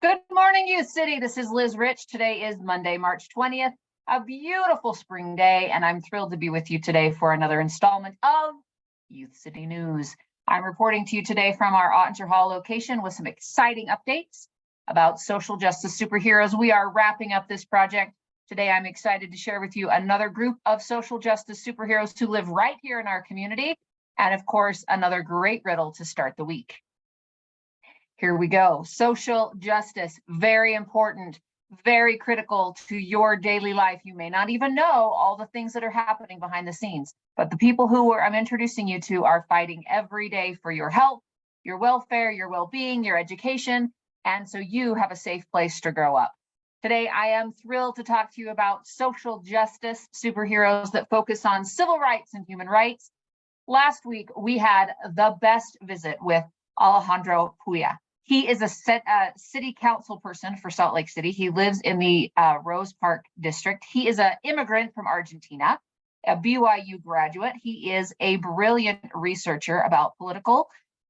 Good morning, Youth City. This is Liz Rich. Today is Monday, March 20th, a beautiful spring day, and I'm thrilled to be with you today for another installment of Youth City News. I'm reporting to you today from our Ottinger Hall location with some exciting updates about social justice superheroes. We are wrapping up this project. Today, I'm excited to share with you another group of social justice superheroes who live right here in our community, and of course, another great riddle to start the week. Here we go. Social justice, very important, very critical to your daily life. You may not even know all the things that are happening behind the scenes, but the people who I'm introducing you to are fighting every day for your health, your welfare, your well-being, your education, and so you have a safe place to grow up. Today, I am thrilled to talk to you about social justice superheroes that focus on civil rights and human rights. Last week, we had the best visit with Alejandro Puya. He is a city council person for Salt Lake City. He lives in the Rose Park district. He is an immigrant from Argentina, a BYU graduate. He is a brilliant researcher about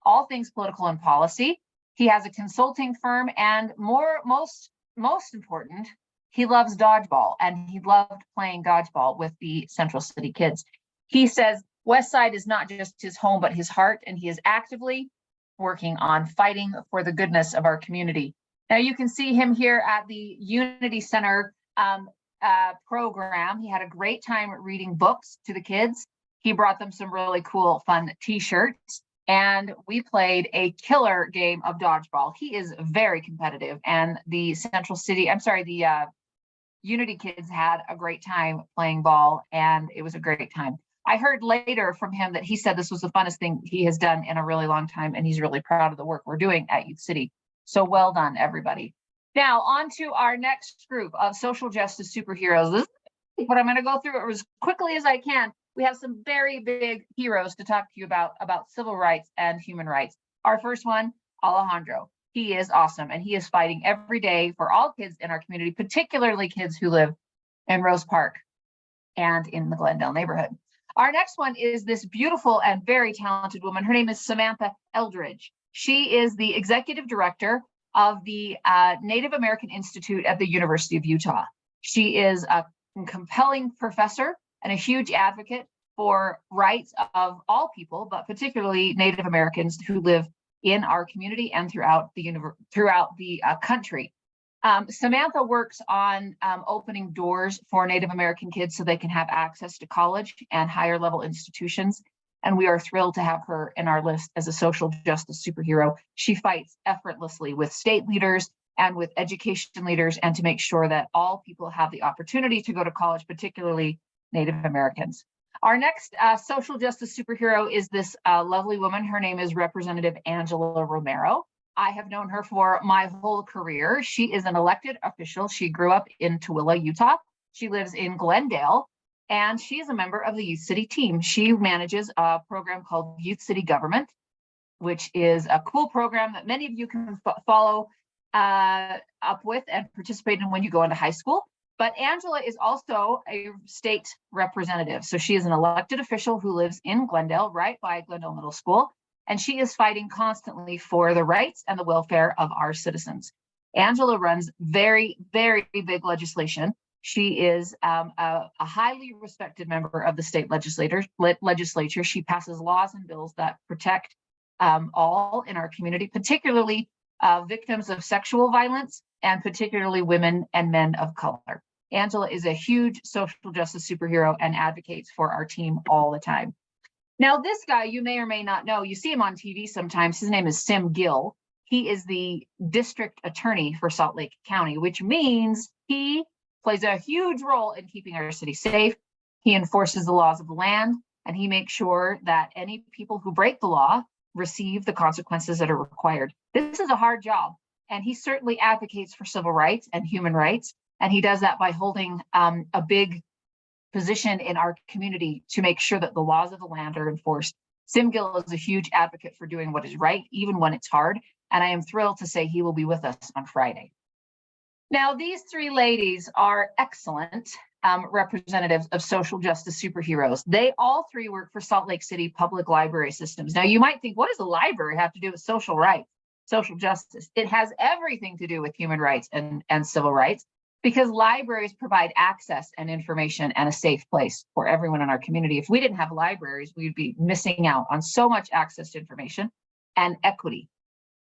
all things political and policy. He has a consulting firm, and most important, he loves dodgeball, and he loved playing dodgeball with the Central City kids. He says West Side is not just his home, but his heart, and he is actively working on fighting for the goodness of our community. Now you can see him here at the Unity Center program. He had a great time reading books to the kids. He brought them some really cool, fun t-shirts, and we played a killer game of dodgeball. He is very competitive, and the Unity kids had a great time playing ball, and it was a great time. I heard later from him that he said this was the funnest thing he has done in a really long time, and he's really proud of the work we're doing at Youth City. So well done, everybody. Now, on to our next group of social justice superheroes. This is what I'm going to go through as quickly as I can. We have some very big heroes to talk to you about civil rights and human rights. Our first one, Alejandro. He is awesome, and he is fighting every day for all kids in our community, particularly kids who live in Rose Park and in the Glendale neighborhood. Our next one is this beautiful and very talented woman. Her name is Samantha Eldridge. She is the executive director of the Native American Institute at the University of Utah. She is a compelling professor and a huge advocate for rights of all people, but particularly Native Americans who live in our community and throughout the country. Samantha works on opening doors for Native American kids so they can have access to college and higher level institutions. And we are thrilled to have her in our list as a social justice superhero. She fights effortlessly with state leaders and with education leaders, and to make sure that all people have the opportunity to go to college, particularly Native Americans. Our next social justice superhero is this lovely woman. Her name is Representative Angela Romero. I have known her for my whole career. She is an elected official. She grew up in Tooele, Utah. She lives in Glendale, and she is a member of the Youth City team. She manages a program called Youth City Government, which is a cool program that many of you can follow up with and participate in when you go into high school. But Angela is also a state representative. So she is an elected official who lives in Glendale, right by Glendale Middle School. And she is fighting constantly for the rights and the welfare of our citizens. Angela runs very, very big legislation. She is a highly respected member of the state legislature. She passes laws and bills that protect all in our community, particularly victims of sexual violence, and particularly women and men of color. Angela is a huge social justice superhero and advocates for our team all the time. Now, this guy you may or may not know, you see him on TV sometimes. His name is Sim Gill. He is the district attorney for Salt Lake County, which means he plays a huge role in keeping our city safe. He enforces the laws of the land, and he makes sure that any people who break the law receive the consequences that are required. This is a hard job, and he certainly advocates for civil rights and human rights, and he does that by holding a big position in our community to make sure that the laws of the land are enforced. Sim Gill is a huge advocate for doing what is right, even when it's hard, and I am thrilled to say he will be with us on Friday. Now, these three ladies are excellent representatives of social justice superheroes. They all three work for Salt Lake City Public Library Systems. Now, you might think, what does a library have to do with social rights? social justice. It has everything to do with human rights and civil rights, because libraries provide access and information and a safe place for everyone in our community. If we didn't have libraries, we'd be missing out on so much access to information and equity.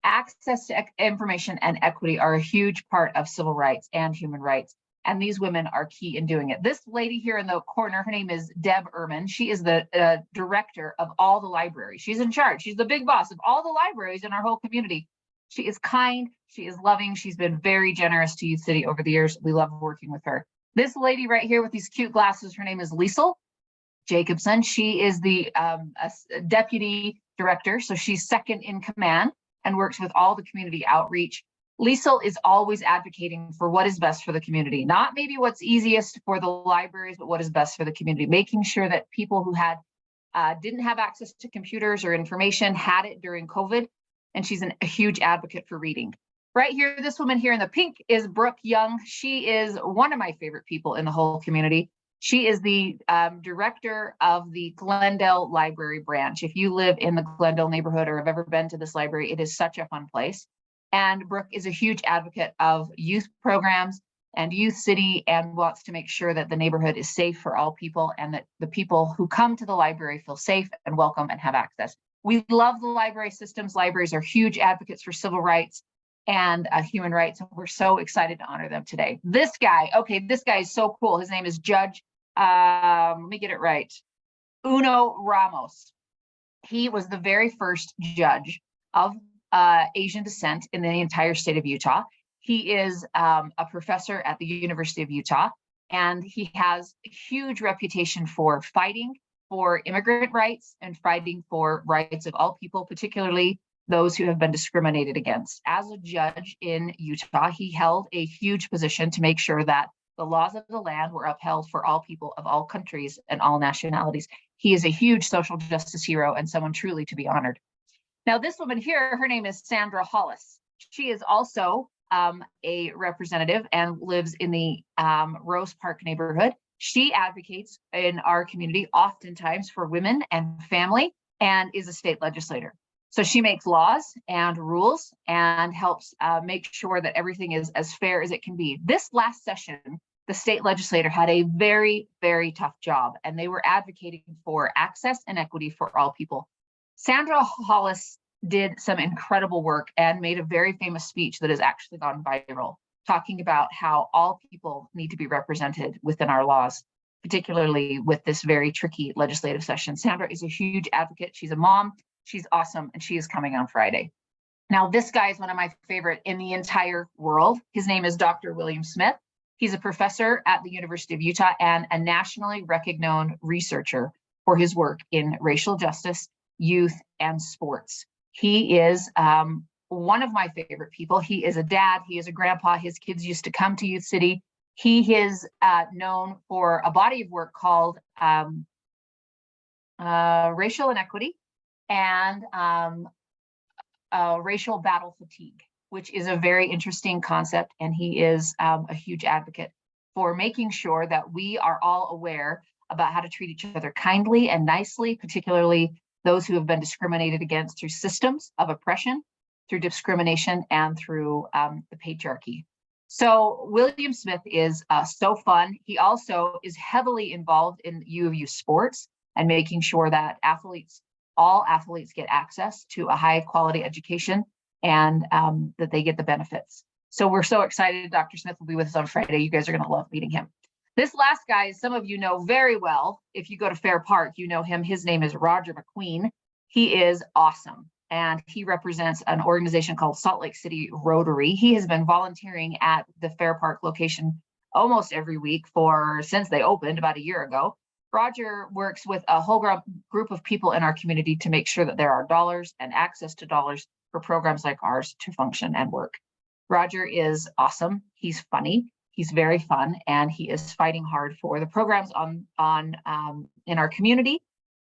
Access to information and equity are a huge part of civil rights and human rights. And these women are key in doing it. This lady here in the corner, her name is Deb Ehrman. She is the director of all the libraries. She's in charge. She's the big boss of all the libraries in our whole community. She is kind. She is loving. She's been very generous to Youth City over the years. We love working with her. This lady right here with these cute glasses, her name is Liesel Jacobson. She is the deputy director. So she's second in command and works with all the community outreach. Liesel is always advocating for what is best for the community, not maybe what's easiest for the libraries, but what is best for the community, making sure that people who had didn't have access to computers or information had it during COVID. And she's a huge advocate for reading. Right here, this woman here in the pink is Brooke Young. She is one of my favorite people in the whole community. She is the director of the Glendale Library branch. If you live in the Glendale neighborhood or have ever been to this library, it is such a fun place. And Brooke is a huge advocate of youth programs and Youth City, and wants to make sure that the neighborhood is safe for all people, and that the people who come to the library feel safe and welcome and have access. We love the library systems. Libraries are huge advocates for civil rights and human rights. And we're so excited to honor them today. This guy, okay, this guy is so cool. His name is Judge, let me get it right, Uno Ramos. He was the very first judge of Asian descent in the entire state of Utah. He is a professor at the University of Utah, and he has a huge reputation for fighting for immigrant rights and fighting for rights of all people, particularly those who have been discriminated against. As a judge in Utah, he held a huge position to make sure that the laws of the land were upheld for all people of all countries and all nationalities. He is a huge social justice hero and someone truly to be honored. Now, this woman here, her name is Sandra Hollis. She is also a representative and lives in the Rose Park neighborhood. She advocates in our community oftentimes for women and family, and is a state legislator. So she makes laws and rules and helps make sure that everything is as fair as it can be. This last session, the state legislator had a very, very tough job, and they were advocating for access and equity for all people. Sandra Hollis did some incredible work and made a very famous speech that has actually gone viral, talking about how all people need to be represented within our laws, particularly with this very tricky legislative session. Sandra is a huge advocate. She's a mom, she's awesome, and she is coming on Friday. Now, this guy is one of my favorite in the entire world. His name is Dr. William Smith. He's a professor at the University of Utah and a nationally recognized researcher for his work in racial justice, youth, and sports. He is one of my favorite people. He is a dad, he is a grandpa. His kids used to come to Youth City. He is known for a body of work called Racial Inequity and Racial Battle Fatigue, which is a very interesting concept. And he is a huge advocate for making sure that we are all aware about how to treat each other kindly and nicely, particularly those who have been discriminated against through systems of oppression, through discrimination, and through the patriarchy. So William Smith is so fun. He also is heavily involved in U of U sports and making sure that all athletes get access to a high quality education and that they get the benefits. So we're so excited. Dr. Smith will be with us on Friday. You guys are going to love meeting him. This last guy, some of you know very well. If you go to Fair Park, you know him. His name is Roger McQueen. He is awesome, and he represents an organization called Salt Lake City Rotary. He has been volunteering at the Fair Park location almost every week since they opened about a year ago. Roger works with a whole group of people in our community to make sure that there are dollars and access to dollars for programs like ours to function and work. Roger is awesome. He's funny. He's very fun, and he is fighting hard for the programs in our community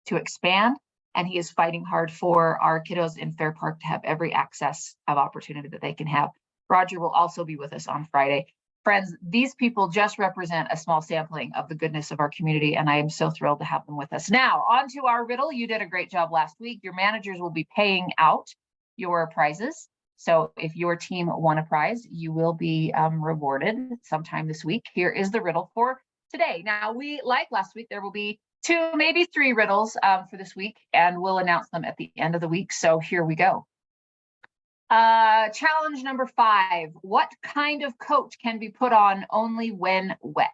to expand. And he is fighting hard for our kiddos in Fair Park to have every access of opportunity that they can have. Roger will also be with us on Friday. Friends, these people just represent a small sampling of the goodness of our community, and I am so thrilled to have them with us. Now, on to our riddle. You did a great job last week. Your managers will be paying out your prizes. So if your team won a prize, you will be rewarded sometime this week. Here is the riddle for today. Now, like last week, there will be 2, maybe 3 riddles for this week, and we'll announce them at the end of the week. So here we go. Challenge number 5. What kind of coat can be put on only when wet?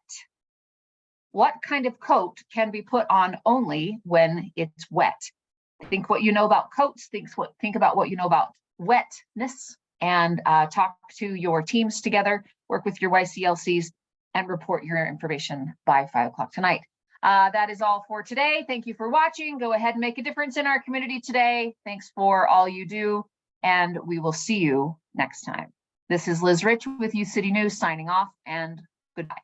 What kind of coat can be put on only when it's wet? Think what you know about coats, think about what you know about wetness, and talk to your teams together, work with your YCLCs, and report your information by 5 o'clock tonight. That is all for today. Thank you for watching. Go ahead and make a difference in our community today. Thanks for all you do, and we will see you next time. This is Liz Rich with YouthCity News signing off, and goodbye.